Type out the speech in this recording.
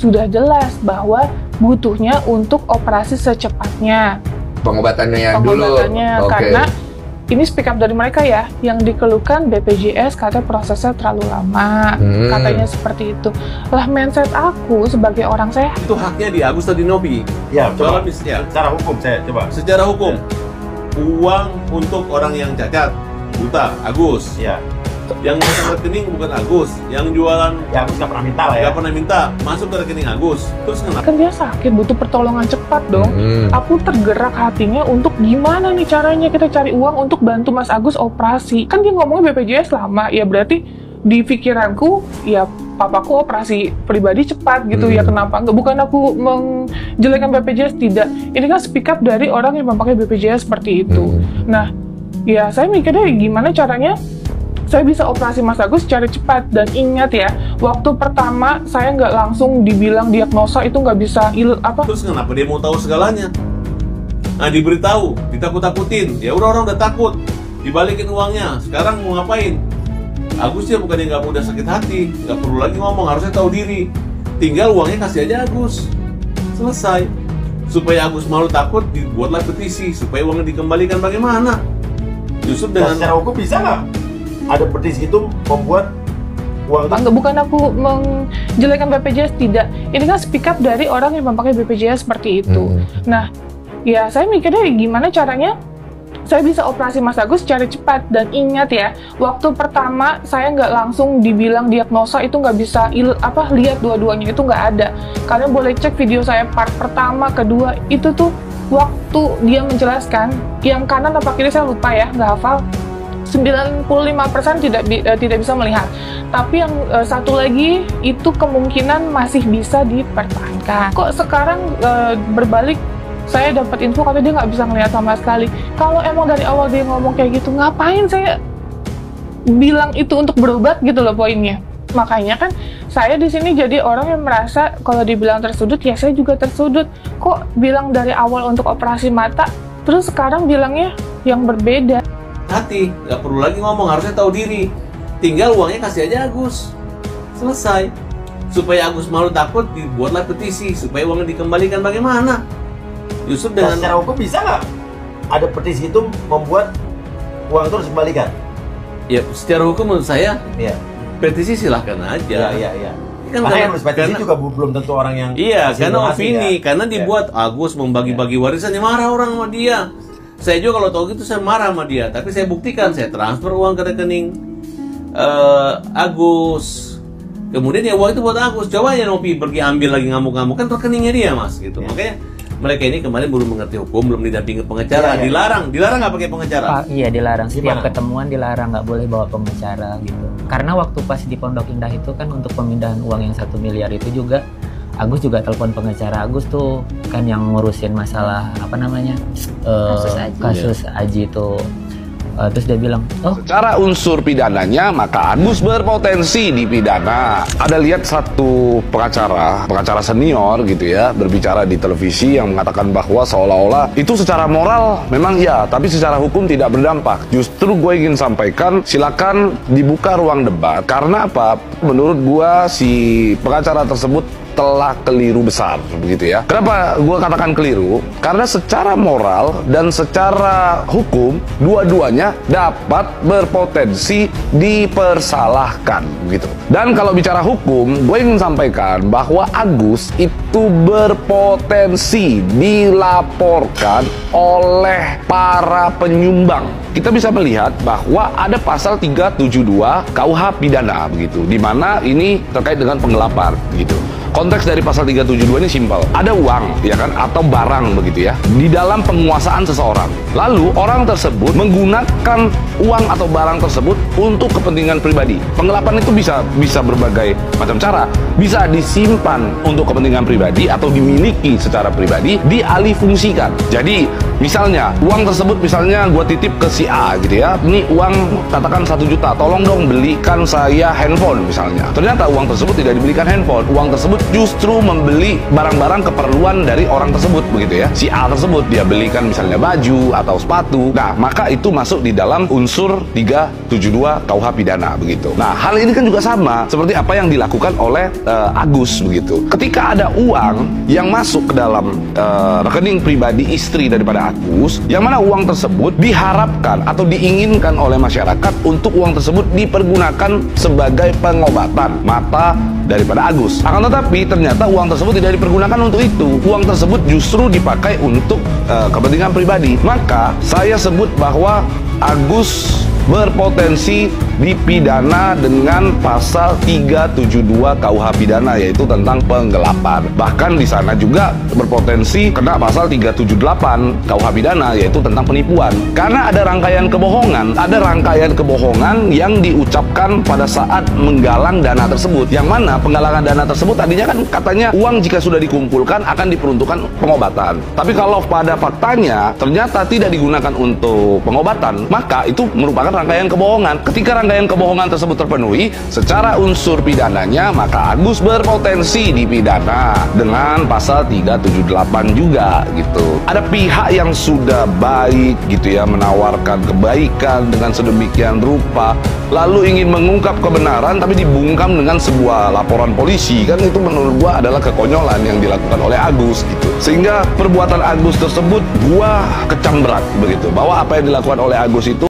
sudah jelas bahwa butuhnya untuk operasi secepatnya. Pengobatannya dulu. Karena ini speak up dari mereka ya, yang dikeluhkan BPJS katanya prosesnya terlalu lama, katanya seperti itu. Lah mindset aku sebagai orang sehat. Itu haknya di Agus atau di Novi? Ya, coba ya. Secara hukum saya coba. Secara hukum, uang untuk orang yang cacat, buta, Agus. Ya. Yang masuk rekening bukan Agus, yang jualan Ya, Agus nggak pernah minta lah ya. nggak pernah minta, masuk ke rekening Agus. Terus kenapa? Kan dia sakit, butuh pertolongan cepat dong. Aku tergerak hatinya untuk gimana nih caranya kita cari uang untuk bantu Mas Agus operasi. Kan dia ngomongnya BPJS lama, ya berarti di pikiranku ya papaku operasi pribadi cepat gitu ya, kenapa enggak? Bukan aku menjelekkan BPJS, tidak. Ini kan speak up dari orang yang memakai BPJS seperti itu. Nah, ya saya mikirnya gimana caranya saya bisa operasi Mas Agus secara cepat. Dan ingat ya, waktu pertama saya nggak langsung dibilang diagnosa itu nggak bisa Terus kenapa dia mau tahu segalanya? Nah, diberitahu, ditakut-takutin. Ya orang udah takut, dibalikin uangnya. Sekarang mau ngapain? Agus ya bukan yang nggak mudah sakit hati, nggak perlu lagi ngomong, harusnya tahu diri. Tinggal uangnya kasih aja Agus, selesai. Supaya Agus malu takut, dibuatlah petisi supaya uangnya dikembalikan. Bagaimana? Justru dengan secara hukum bisa nggak ada petisi itu membuat uang itu? Bukan aku menjelekkan BPJS, tidak. Ini kan speak up dari orang yang memakai BPJS seperti itu. Nah, ya saya mikirnya gimana caranya saya bisa operasi Mas Agus secara cepat. Dan ingat ya, waktu pertama saya nggak langsung dibilang diagnosa itu nggak bisa lihat dua-duanya, itu nggak ada. Kalian boleh cek video saya part pertama, kedua, itu tuh waktu dia menjelaskan, yang kanan apa kiri saya lupa ya, nggak hafal. 95% tidak bisa melihat, tapi yang satu lagi itu kemungkinan masih bisa dipertahankan. Kok sekarang berbalik, saya dapat info katanya dia nggak bisa melihat sama sekali. Kalau emang dari awal dia ngomong kayak gitu, ngapain saya bilang itu untuk berobat gitu loh poinnya. Makanya kan saya di sini jadi orang yang merasa kalau dibilang tersudut, ya saya juga tersudut. Kok bilang dari awal untuk operasi mata, terus sekarang bilangnya yang berbeda. hati, nggak perlu lagi ngomong, harusnya tahu diri. Tinggal uangnya kasih aja Agus, selesai. Supaya Agus malu takut, dibuatlah petisi supaya uangnya dikembalikan. Bagaimana? Justru dengan secara hukum bisa nggak ada petisi itu membuat uang itu harus dikembalikan? Ya, secara hukum menurut saya, ya, petisi silahkan aja. Iya. Kan karena petisi juga belum tentu orang yang karena opini, karena dibuat Agus membagi-bagi warisannya, marah orang sama dia. Saya juga kalau tahu gitu saya marah sama dia, tapi saya buktikan, saya transfer uang ke rekening Agus. Kemudian ya uang itu buat Agus. Coba ya Nopi pergi ambil lagi ngamuk-ngamuk, kan rekeningnya dia Mas gitu. Makanya mereka ini kemarin belum mengerti hukum, belum didampingi pengacara, dilarang nggak pakai pengacara. Iya dilarang, setiap ketemuan dilarang, nggak boleh bawa pengacara gitu. Karena waktu pas di Pondok Indah itu kan untuk pemindahan uang yang 1 miliar itu juga Agus juga telepon pengacara. Agus tuh kan yang ngurusin masalah apa namanya kasus Aji itu. Terus dia bilang, secara unsur pidananya maka Agus berpotensi dipidana. Ada lihat satu pengacara senior gitu ya, berbicara di televisi yang mengatakan bahwa seolah-olah itu secara moral memang ya, tapi secara hukum tidak berdampak. Justru gue ingin sampaikan, silakan dibuka ruang debat. Karena apa? Menurut gue si pengacara tersebut telah keliru besar, begitu ya. Kenapa gue katakan keliru? Karena secara moral dan secara hukum dua-duanya dapat berpotensi dipersalahkan, gitu. Dan kalau bicara hukum, gue ingin sampaikan bahwa Agus itu berpotensi dilaporkan oleh para penyumbang. Kita bisa melihat bahwa ada pasal 372 KUH pidana, begitu, di mana ini terkait dengan penggelapan, gitu. Konteks dari pasal 372 ini simpel. Ada uang, ya kan, atau barang begitu ya, di dalam penguasaan seseorang. Lalu orang tersebut menggunakan uang atau barang tersebut untuk kepentingan pribadi. Penggelapan itu bisa berbagai macam cara. Bisa disimpan untuk kepentingan pribadi atau dimiliki secara pribadi, dialihfungsikan. Jadi Misalnya, uang tersebut misalnya gue titip ke si A gitu ya. Ini uang katakan 1 juta, tolong dong belikan saya handphone misalnya. Ternyata uang tersebut tidak dibelikan handphone. Uang tersebut justru membeli barang-barang keperluan dari orang tersebut begitu ya. Si A tersebut dia belikan misalnya baju atau sepatu. Nah, maka itu masuk di dalam unsur 372 KUH pidana begitu. Nah, hal ini kan juga sama seperti apa yang dilakukan oleh Agus begitu. Ketika ada uang yang masuk ke dalam rekening pribadi istri daripada Agus, yang mana uang tersebut diharapkan atau diinginkan oleh masyarakat untuk uang tersebut dipergunakan sebagai pengobatan mata daripada Agus. Akan tetapi ternyata uang tersebut tidak dipergunakan untuk itu. Uang tersebut justru dipakai untuk kepentingan pribadi. Maka saya sebut bahwa Agus berpotensi dipidana dengan pasal 372 KUH pidana, yaitu tentang penggelapan. Bahkan di sana juga berpotensi kena pasal 378 KUH pidana, yaitu tentang penipuan. Karena ada rangkaian kebohongan yang diucapkan pada saat menggalang dana tersebut. Yang mana penggalangan dana tersebut tadinya kan katanya uang jika sudah dikumpulkan akan diperuntukkan pengobatan. Tapi kalau pada faktanya ternyata tidak digunakan untuk pengobatan, maka itu merupakan rangkaian kebohongan. Ketika rangkaian kebohongan tersebut terpenuhi secara unsur pidananya, maka Agus berpotensi dipidana dengan pasal 378 juga gitu. Ada pihak yang sudah baik gitu ya, menawarkan kebaikan dengan sedemikian rupa, lalu ingin mengungkap kebenaran tapi dibungkam dengan sebuah laporan polisi. Kan itu menurut gua adalah kekonyolan yang dilakukan oleh Agus gitu. Sehingga perbuatan Agus tersebut gua kecam berat begitu, bahwa apa yang dilakukan oleh Agus itu